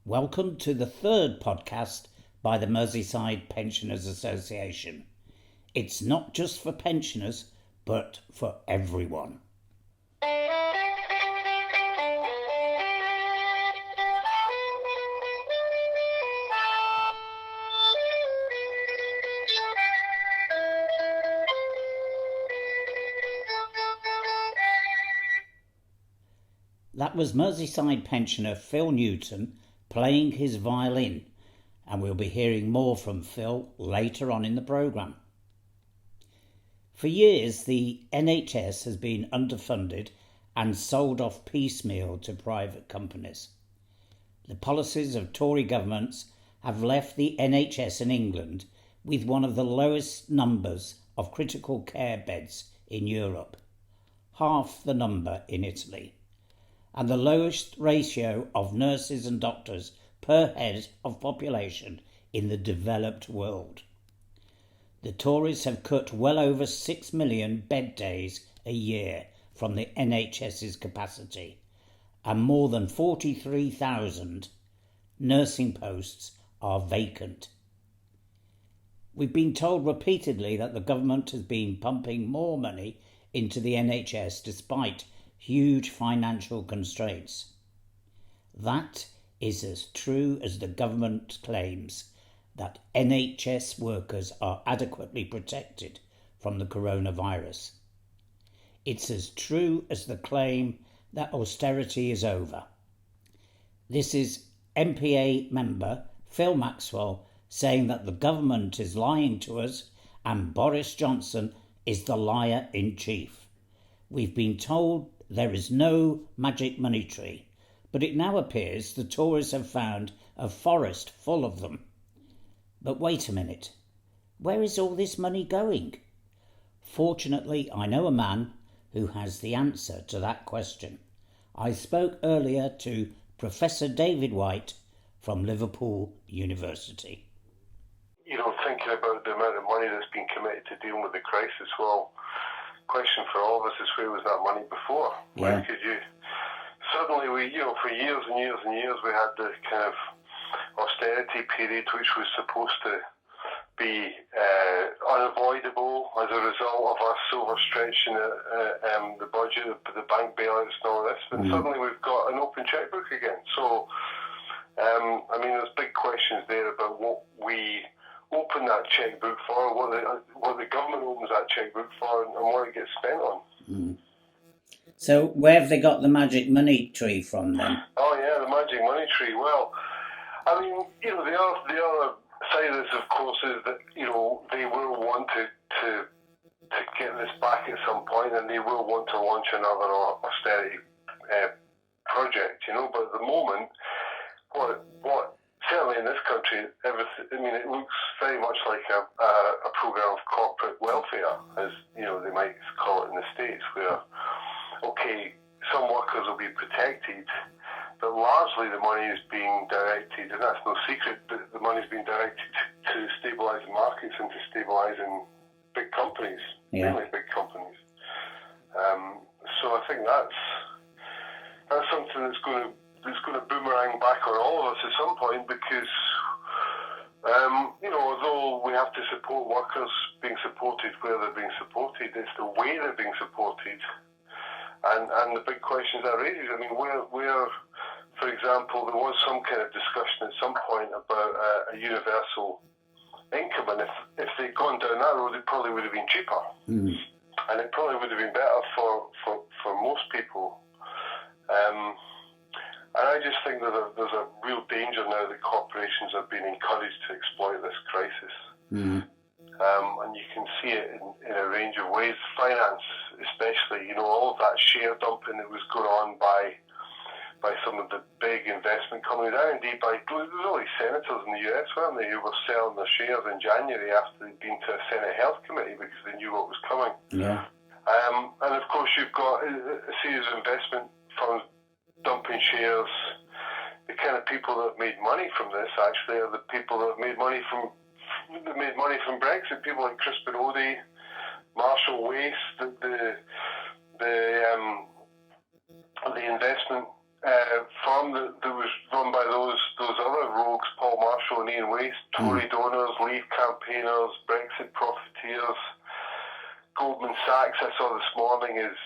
Welcome to the third podcast by the Merseyside Pensioners Association. It's not just for pensioners, but for everyone. That was Merseyside pensioner Phil Newton playing his violin, and we'll be hearing more from Phil later on in the programme. For years, the NHS has been underfunded and sold off piecemeal to private companies. The policies of Tory governments have left the NHS in England with one of the lowest numbers of critical care beds in Europe, half the number in Italy, and the lowest ratio of nurses and doctors per head of population in the developed world. The Tories have cut well over 6 million bed days a year from the NHS's capacity, and more than 43,000 nursing posts are vacant. We've been told repeatedly that the government has been pumping more money into the NHS despite huge financial constraints. That is as true as the government claims that NHS workers are adequately protected from the coronavirus. It's as true as the claim that austerity is over. This is MPA member Phil Maxwell saying that the government is lying to us and Boris Johnson is the liar in chief. We've been told there is no magic money tree, but it now appears the Tories have found a forest full of them. But wait a minute, where is all this money going? Fortunately, I know a man who has the answer to that question. I spoke earlier to Professor David White from Liverpool University. Thinking about the amount of money that's been committed to dealing with the crisis, well, question for all of us is, where was that money before? Yeah. Where could you? Suddenly for years and years and years, we had the kind of austerity period, which was supposed to be unavoidable as a result of us overstretching the budget, the bank bailouts and all this. But suddenly we've got an open checkbook again. So, there's big questions there about what we open that checkbook for, what the government opens that checkbook for, and what it gets spent on. So where have they got the magic money tree from then? Oh yeah, the magic money tree. Well, the other side of this, of course, is that they will want to get this back at some point, and they will want to launch another austerity project. But at the moment, what certainly in this country, it looks very much like a program of corporate welfare, as they might call it in the States, where some workers will be protected, but largely the money is being directed, and that's no secret, but the money is being directed to stabilise the markets and to stabilising big companies, mainly big companies. So I think that's something that's going to boomerang back on all of us at some point, because although we have to support workers being supported where they're being supported, it's the way they're being supported. And the big questions that raises, where, for example, there was some kind of discussion at some point about a universal income, and if they'd gone down that road, it probably would have been cheaper. And it probably would have been better for most people. And I just think that there's a real danger now that corporations are being encouraged to exploit this crisis. And you can see it in a range of ways. Finance, especially, all of that share dumping that was going on by some of the big investment companies, and indeed by really senators in the US, weren't they, who were selling their shares in January after they'd been to a Senate Health Committee because they knew what was coming. Yeah. And of course you've got a series of investment funds dumping shares. The kind of people that have made money from this actually are the people that have made money from Brexit. People like Chris Benodi, Marshall Wace, the investment firm that was run by those other rogues, Paul Marshall and Ian Waste, Tory donors, Leave campaigners, Brexit profiteers. Goldman Sachs, I saw this morning, is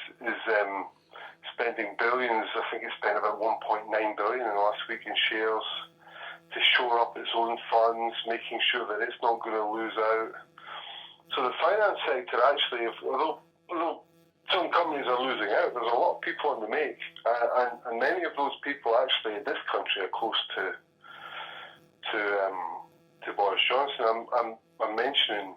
spending billions. I think it spent about 1.9 billion in the last week in shares to shore up its own funds, making sure that it's not going to lose out. So the finance sector actually, although some companies are losing out, there's a lot of people on the make, and many of those people actually in this country are close to Boris Johnson. I'm mentioning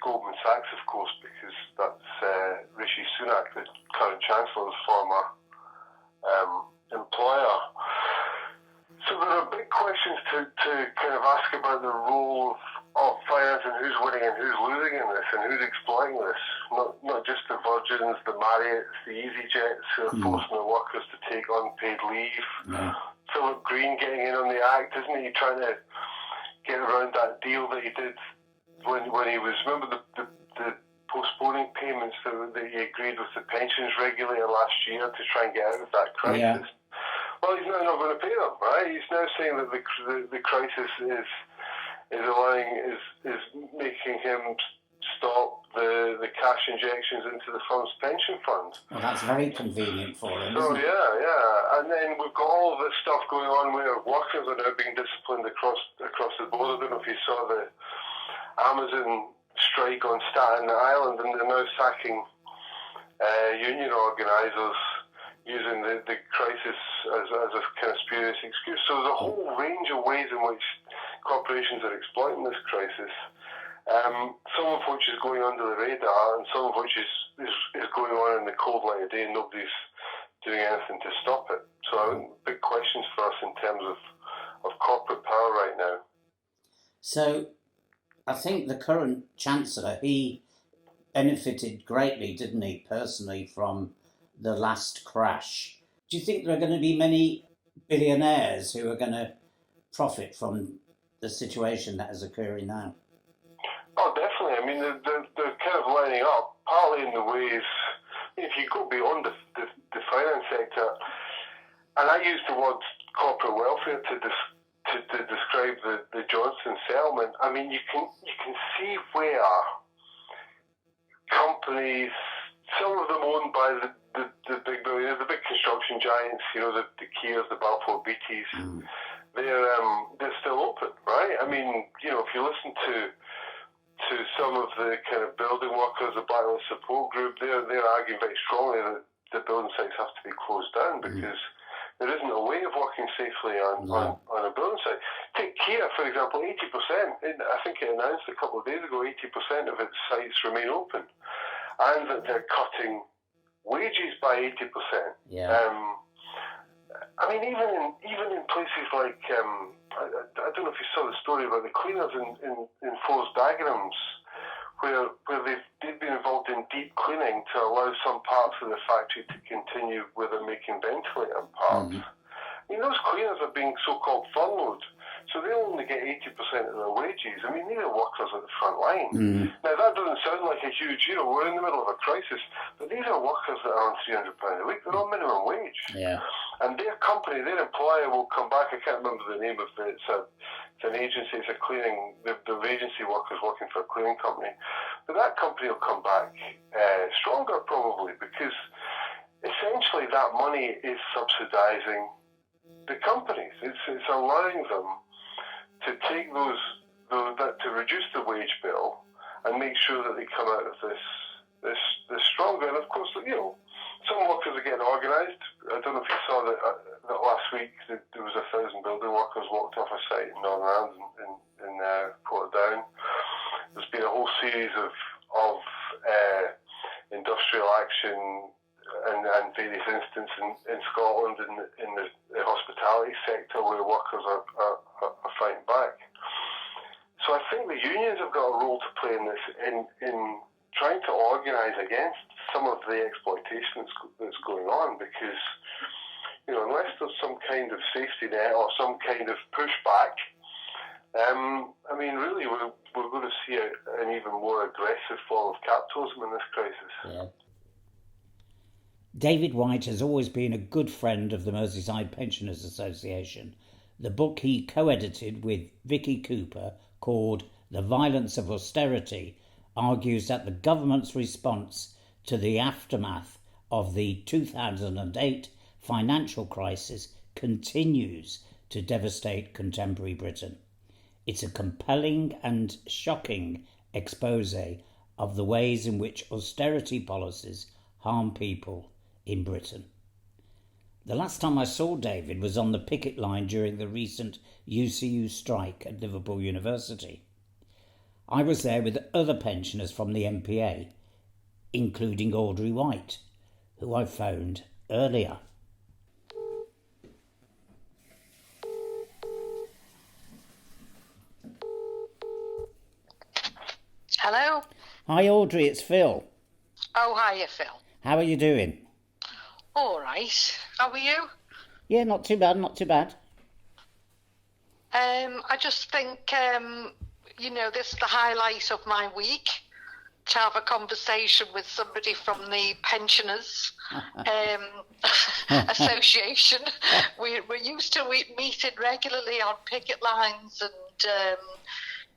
Goldman Sachs, of course, because that's Rishi Sunak, the current Chancellor's former employer. So there are big questions to kind of ask about the role of finance and who's winning and who's losing in this and who's exploiting this. Not just the Virgins, the Marriotts, the EasyJets who are forcing their workers to take unpaid leave. No. Philip Green getting in on the act, isn't he? Trying to get around that deal that he did when he was, remember the postponing payments that he agreed with the pensions regulator last year to try and get out of that crisis. Yeah. Well, he's now not going to pay them, right? He's now saying that the crisis is making him stop the cash injections into the firm's pension fund. Well, that's very convenient for him, so, isn't it? Yeah. And then we've got all of this stuff going on where workers are now being disciplined across the board. I don't know if you saw the Amazon strike on Staten Island, and they're now sacking union organisers using the crisis as a kind of spurious excuse. So there's a whole range of ways in which corporations are exploiting this crisis, some of which is going under the radar and some of which is going on in the cold light of day and nobody's doing anything to stop it. So I think big questions for us in terms of corporate power right now. So I think the current Chancellor, he benefited greatly, didn't he, personally, from the last crash. Do you think there are going to be many billionaires who are going to profit from the situation that is occurring now? Oh, definitely. I mean, they're kind of lining up, partly in the ways, if you go beyond the finance sector, and I use the word corporate welfare to describe the Johnson settlement. I mean, you can see where companies, some of them owned by the big billionaires, the big construction giants, the Kias, the Balfour Beatties, they're still open, right? I mean, if you listen to some of the kind of building workers, the Blacklist Support Group, they're arguing very strongly that the building sites have to be closed down because there isn't a way of working safely on a building site. Take Kia, for example, 80%, I think it announced a couple of days ago, 80% of its sites remain open, and that they're cutting wages by 80%. Yeah. I mean, even in places like, I don't know if you saw the story about the cleaners in Forest Diagrams, where they've been involved in deep cleaning to allow some parts of the factory to continue where they're making ventilator parts. I mean, those cleaners are being so-called furloughed, so they'll only get 80% of their wages. I mean, these are workers at the front line. Now, that doesn't sound like a huge, we're in the middle of a crisis, but these are workers that are on £300 a week. They're on minimum wage. Yeah. And their company, their employer will come back. I can't remember the name of it. It's an agency. It's a cleaning. The agency workers working for a cleaning company. But that company will come back stronger probably because essentially that money is subsidising the companies. It's allowing them to take to reduce the wage bill and make sure that they come out of this stronger. And of course, some workers are getting organised. I don't know if you saw that last week there was 1,000 building workers walked off a site in Northern Ireland in Portadown. There's been a whole series of industrial action and various instances in Scotland in the hospitality sector where workers are fighting back. So I think the unions have got a role to play in this in trying to organise against some of the exploitation that's going on because, unless there's some kind of safety net or some kind of pushback, I mean, really, we're going to see an even more aggressive form of capitalism in this crisis. Yeah. David White has always been a good friend of the Merseyside Pensioners Association. The book he co-edited with Vicky Cooper, called The Violence of Austerity, argues that the government's response to the aftermath of the 2008 financial crisis continues to devastate contemporary Britain. It's a compelling and shocking expose of the ways in which austerity policies harm people in Britain. The last time I saw David was on the picket line during the recent UCU strike at Liverpool University. I was there with other pensioners from the MPA, including Audrey White, who I phoned earlier. Hello? Hi Audrey, it's Phil. Oh, hiya, Phil. How are you doing? All right. How are you? Yeah, not too bad, not too bad. I just think, this is the highlight of my week, to have a conversation with somebody from the Pensioners Association. We're used to meeting regularly on picket lines and,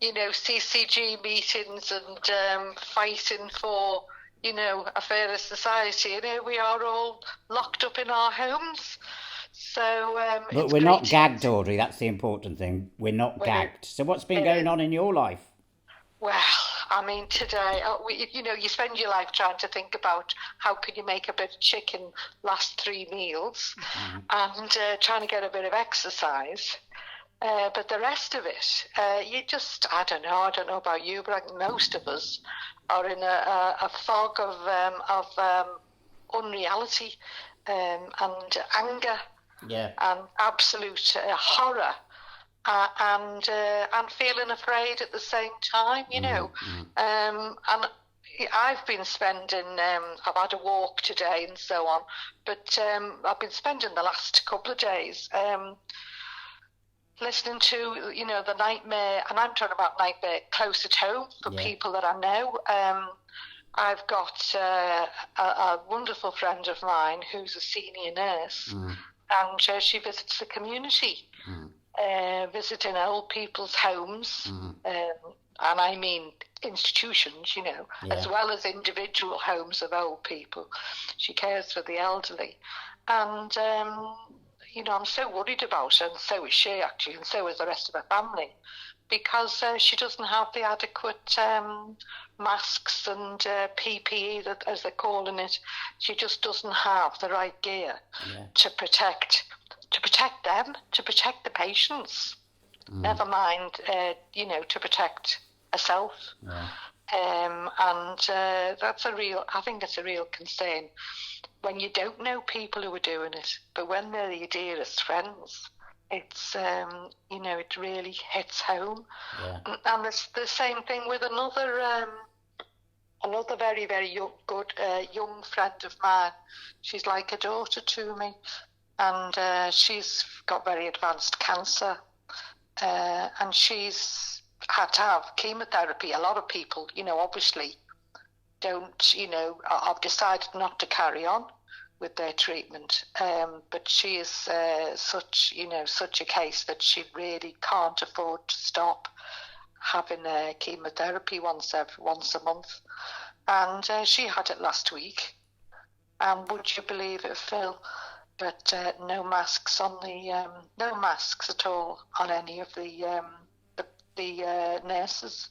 CCG meetings and fighting for, a fairer society. And here we are all locked up in our homes. So, but we're not gagged, Audrey. That's the important thing. We're not gagged. So what's been going on in your life? Well, I mean, today, you spend your life trying to think about how can you make a bit of chicken last 3 meals, and trying to get a bit of exercise. But the rest of it, I don't know about you, but I think most of us are in a fog of unreality and anger. Yeah. And absolute horror, and feeling afraid at the same time, And I've been spending, I've had a walk today and so on, but I've been spending the last couple of days listening to, the nightmare, and I'm talking about nightmare close at home for people that I know. I've got a wonderful friend of mine who's a senior nurse. And she visits the community, visiting old people's homes, and I mean institutions, as well as individual homes of old people. She cares for the elderly. And, I'm so worried about her, and so is she actually, and so is the rest of her family, because she doesn't have the adequate masks and PPE, that, as they're calling it. She just doesn't have the right gear to protect them, to protect the patients. Never mind, to protect herself. And that's I think it's a real concern when you don't know people who are doing it, but when they're your dearest friends, it's it really hits home. And it's the same thing with another very, very young friend of mine. She's like a daughter to me, and she's got very advanced cancer, and she's had to have chemotherapy. A lot of people, obviously don't, have decided not to carry on with their treatment, but she is such a case that she really can't afford to stop having chemotherapy once a month, and she had it last week. And would you believe it, Phil? But no masks no masks at all on any of the nurses.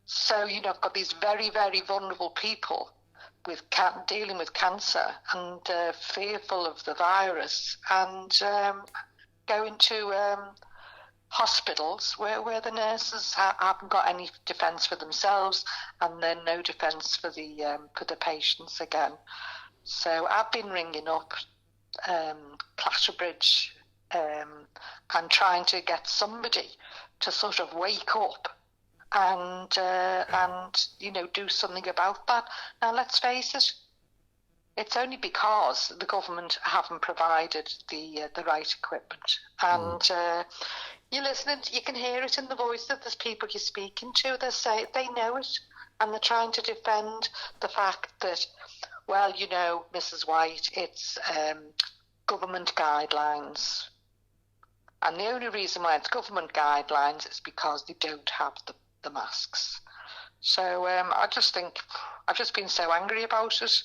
So I've got these very, very vulnerable people with dealing with cancer and fearful of the virus, and going to hospitals where the nurses haven't got any defence for themselves, and then no defence for the patients again. So I've been ringing up Clatterbridge and trying to get somebody to sort of wake up and do something about that. Now, let's face it, it's only because the government haven't provided the right equipment. And you're listening, you can hear it in the voice of the people you're speaking to. They know it, and they're trying to defend the fact that well, Mrs. White, it's government guidelines. And the only reason why it's government guidelines is because they don't have the masks. So I just think I've just been so angry about it,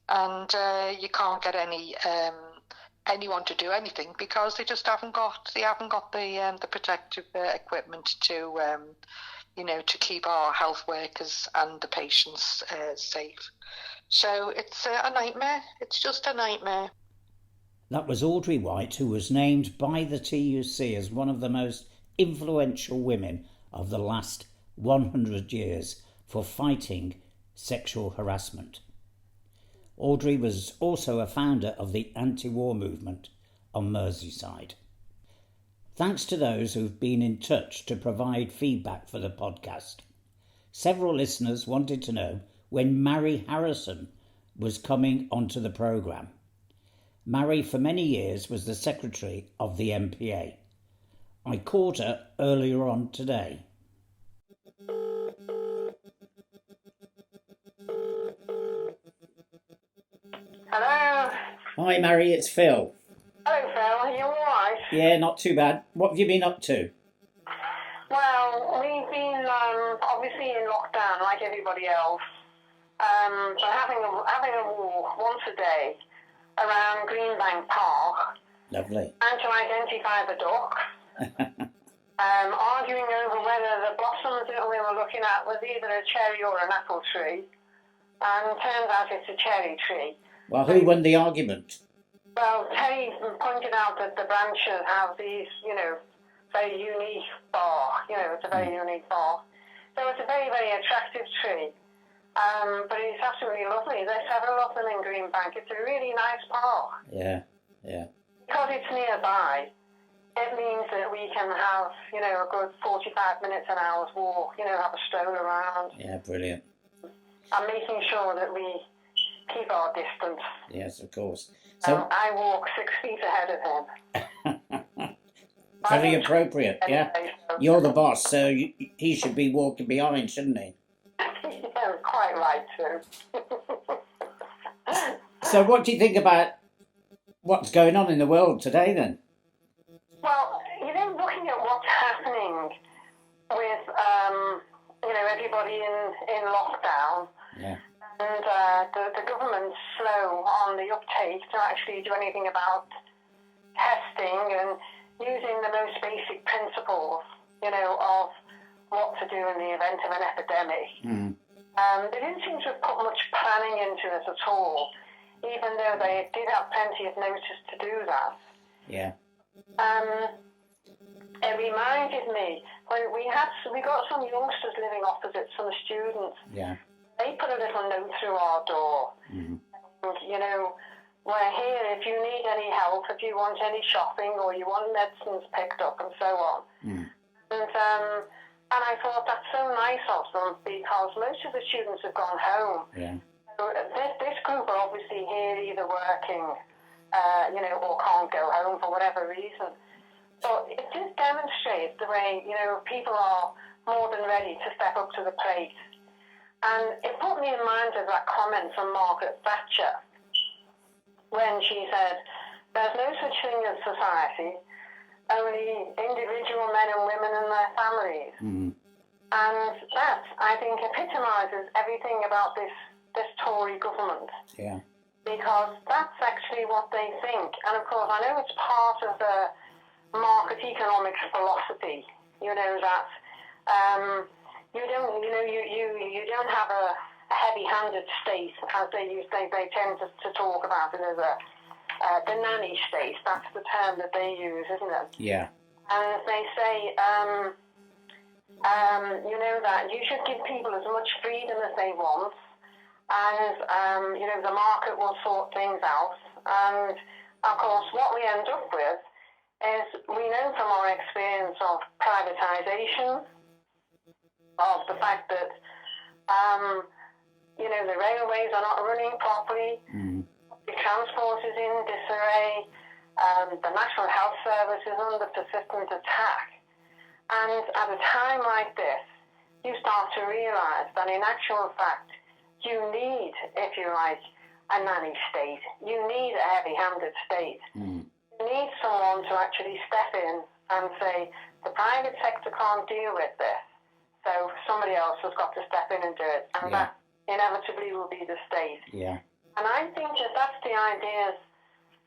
and you can't get anyone to do anything because they just haven't got the protective equipment to to keep our health workers and the patients safe. So it's a nightmare. It's just a nightmare. That was Audrey White, who was named by the TUC as one of the most influential women of the last 100 years for fighting sexual harassment. Audrey was also a founder of the anti-war movement on Merseyside. Thanks to those who've been in touch to provide feedback for the podcast. Several listeners wanted to know when Mary Harrison was coming onto the programme. Mary, for many years, was the secretary of the MPA. I called her earlier on today. Hello. Hi Mary, it's Phil. Hello Phil, are you alright? Yeah, not too bad. What have you been up to? Well, we've been obviously in lockdown like everybody else, but having a walk once a day around Greenbank Park. Lovely. And to identify the duck. Arguing over whether the blossoms that we were looking at was either a cherry or an apple tree, and turns out it's a cherry tree. Well, who won the argument? Well, Terry pointed out that the branches have these, very unique bark. It's a very unique bark. So it's a very, very attractive tree. But it's absolutely lovely. There's several of them in Greenbank. It's a really nice park. Yeah. Because it's nearby, it means that we can have, a good 45 minutes, an hour's walk, have a stroll around. Yeah, brilliant. And making sure that we keep our distance. Yes, of course. So I walk 6 feet ahead of him. Very appropriate, yeah. So. You're the boss, so he should be walking behind, shouldn't he? Yeah, quite right too. So what do you think about what's going on in the world today then? Well, looking at what's happening with, everybody in lockdown, yeah. And the government's slow on the uptake to actually do anything about testing and using the most basic principles, of what to do in the event of an epidemic. Mm. They didn't seem to have put much planning into it at all, even though they did have plenty of notice to do that. Yeah. It reminded me when we got some youngsters living opposite some students. Yeah. They put a little note through our door. Mm-hmm. We're here if you need any help, if you want any shopping or you want medicines picked up and so on. Mm. And I thought that's so nice of them because most of the students have gone home. Yeah. So this group are obviously here either working, or can't go home for whatever reason. But it just demonstrates the way, people are more than ready to step up to the plate. And it put me in mind of that comment from Margaret Thatcher when she said, there's no such thing as society, only individual men and women and their families. Mm. And that, I think, epitomises everything about this Tory government. Yeah. Because that's actually what they think. And of course, I know it's part of the market economics philosophy, that you don't have a heavy-handed state, as they tend to talk about it as the nanny state. That's the term that they use, isn't it? Yeah. And they say, that you should give people as much freedom as they want, and the market will sort things out. And of course, what we end up with is we know from our experience of privatisation, of the fact that, the railways are not running properly, the transport is in disarray, the National Health Service is under persistent attack. And at a time like this, you start to realise that in actual fact, you need, if you like, a nanny state. You need a heavy-handed state. Mm. You need someone to actually step in and say, the private sector can't deal with this, so somebody else has got to step in and do it. And that inevitably will be the state. Yeah. And I think that that's the ideas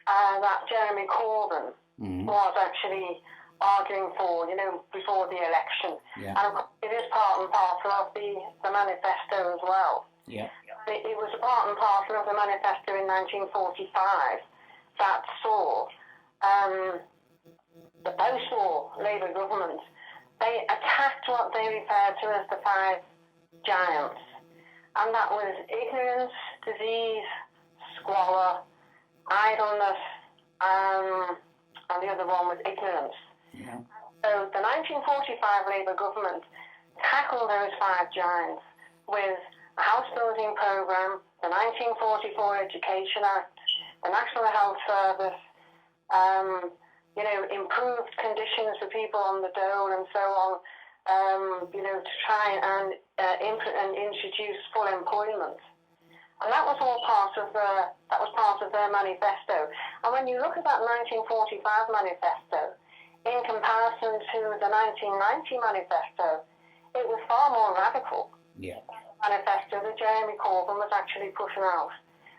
that Jeremy Corbyn was actually arguing for, before the election. Yeah. And it is part and parcel of the manifesto as well. Yeah. It was part and parcel of the manifesto in 1945 that saw the post-war Labour government, they attacked what they referred to as the five giants. And that was ignorance, disease, squalor, idleness, and the other one was ignorance. Yeah. So the 1945 Labour government tackled those five giants with a house building programme, the 1944 Education Act, the National Health Service, improved conditions for people on the dole and so on, to try and introduce full employment. And that was all part of their manifesto. And when you look at that 1945 manifesto, in comparison to the 1990 manifesto, it was far more radical. Yeah. Manifesto that Jeremy Corbyn was actually pushing out.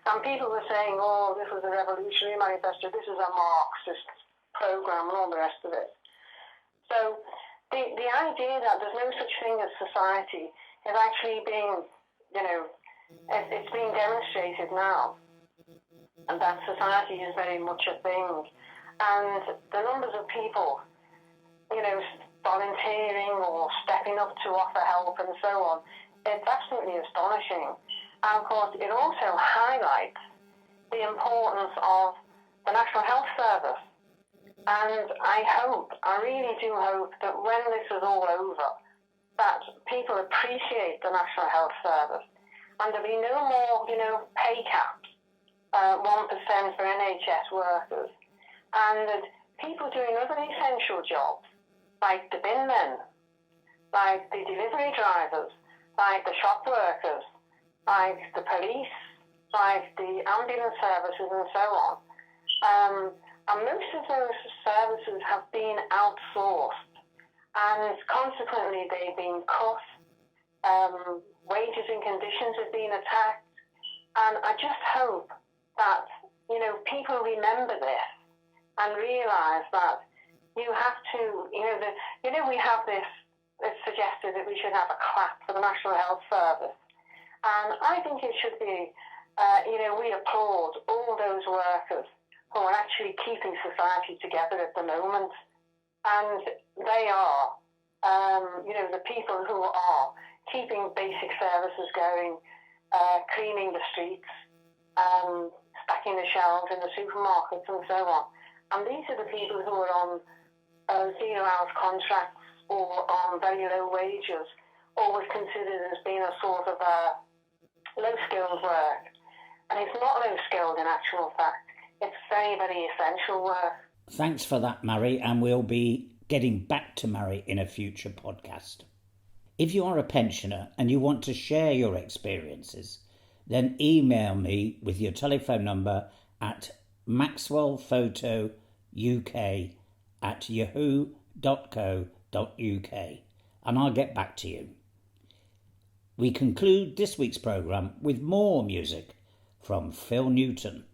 And people were saying, oh, this was a revolutionary manifesto, this is a Marxist programme and all the rest of it. So the idea that there's no such thing as society is actually being, it's being demonstrated now. And that society is very much a thing. And the numbers of people, volunteering or stepping up to offer help and so on, it's absolutely astonishing. And of course, it also highlights the importance of the National Health Service. And I really do hope that when this is all over, that people appreciate the National Health Service and there'll be no more, pay caps, 1% for NHS workers, and that people doing other essential jobs, like the bin men, like the delivery drivers, like the shop workers, like the police, like the ambulance services and so on. And most of those services have been outsourced, and consequently they've been cut, wages and conditions have been attacked, and I just hope that, people remember this and realise that you have to, we have this, it's suggested that we should have a clap for the National Health Service. And I think it should be, we applaud all those workers who are actually keeping society together at the moment. And they are, the people who are keeping basic services going, cleaning the streets, stacking the shelves in the supermarkets and so on. And these are the people who are on 0-hour contracts or on very low wages, always considered as being a sort of low-skilled work. And it's not low-skilled in actual fact. It's very, very essential work. Thanks for that, Mary, and we'll be getting back to Mary in a future podcast. If you are a pensioner and you want to share your experiences, then email me with your telephone number at maxwellphotouk@yahoo.co.uk and I'll get back to you. We conclude this week's programme with more music from Phil Newton.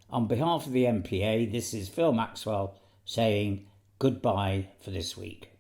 On behalf of the MPA, this is Phil Maxwell saying goodbye for this week.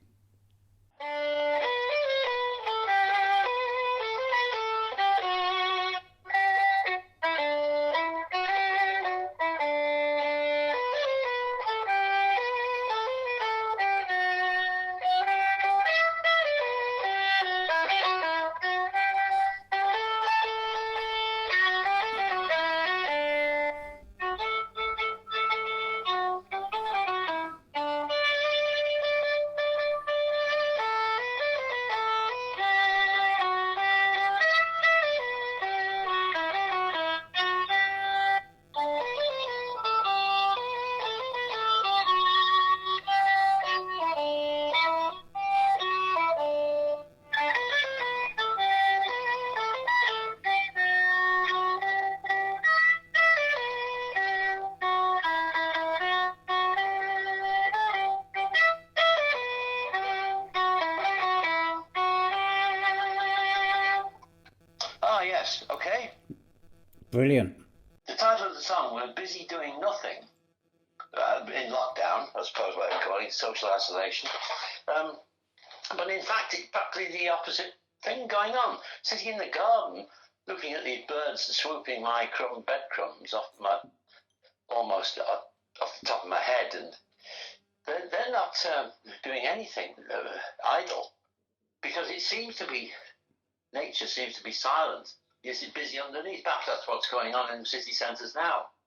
Okay? Brilliant. The title of the song, We're Busy Doing Nothing, in lockdown, I suppose what they're calling it, social isolation. But in fact, it's practically the opposite thing going on. Sitting in the garden, looking at these birds swooping my breadcrumbs off the top of my head, and they're not doing anything idle, because nature seems to be silent. Yes, it's busy underneath. Perhaps that's what's going on in the city centres now.